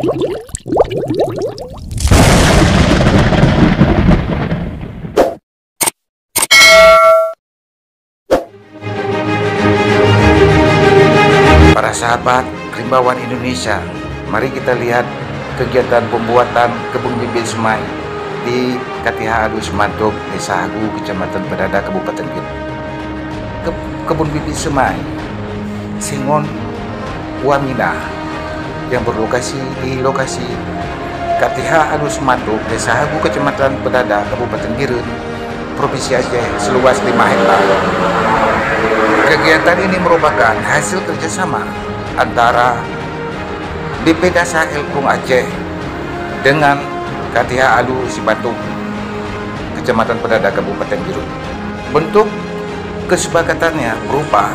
Para sahabat Rimbawan Indonesia, mari kita lihat kegiatan pembuatan kebun bibit semai di KTH Alus Mantuk, Desa Hagu, Kecamatan Pedada, Kabupaten Gresik. Kebun bibit semai Sengon Wamina yang berlokasi di lokasi KTH Alus Mantuk, Desa Hagu, Kecamatan Pedada, Kabupaten Gresik, Provinsi Aceh, seluas 5 hektar. Kegiatan ini merupakan hasil kerjasama antara BP Dasa Elkung Aceh dengan KTH Alus Mantuk, Kecamatan Pedada, Kabupaten Gresik. Bentuk kesepakatannya berupa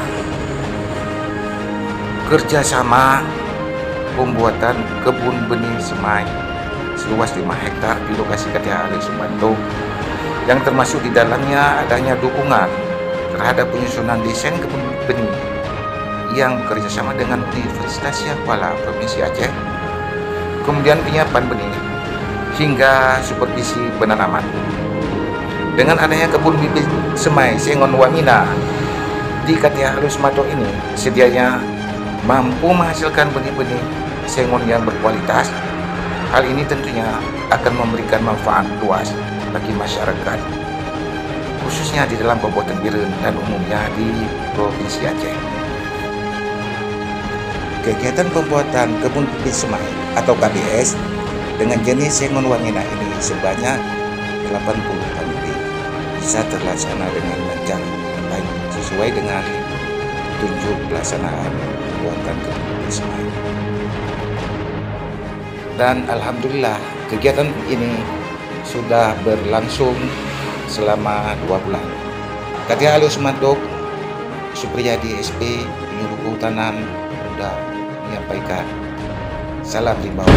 kerjasama pembuatan kebun benih semai seluas 5 hektar di lokasi KTH Alus Mantuk, yang termasuk di dalamnya adanya dukungan terhadap penyusunan desain kebun benih yang bekerjasama dengan Universitas Syah Kuala Provinsi Aceh, kemudian penyiapan benih hingga supervisi penanaman. Dengan adanya kebun bibit semai Sengon Wamina di KTH Alus Mantuk ini, sedianya mampu menghasilkan benih-benih sengon yang berkualitas. Hal ini tentunya akan memberikan manfaat luas bagi masyarakat, khususnya di dalam Kabupaten Gresik dan umumnya di Provinsi Aceh. Kegiatan pembuatan kebun bibit semai atau KBS dengan jenis Sengon Wamina ini sebanyak 80 tahun lebih bisa terlaksana dengan lancar baik sesuai dengan petunjuk pelaksanaan pembuatan kebun bibit semai. Dan alhamdulillah kegiatan ini sudah berlangsung selama 2 bulan. KTH Alus Mantuk, Supriyadi SP, Penyuluh Kehutanan, sudah menyampaikan salam rimbawan.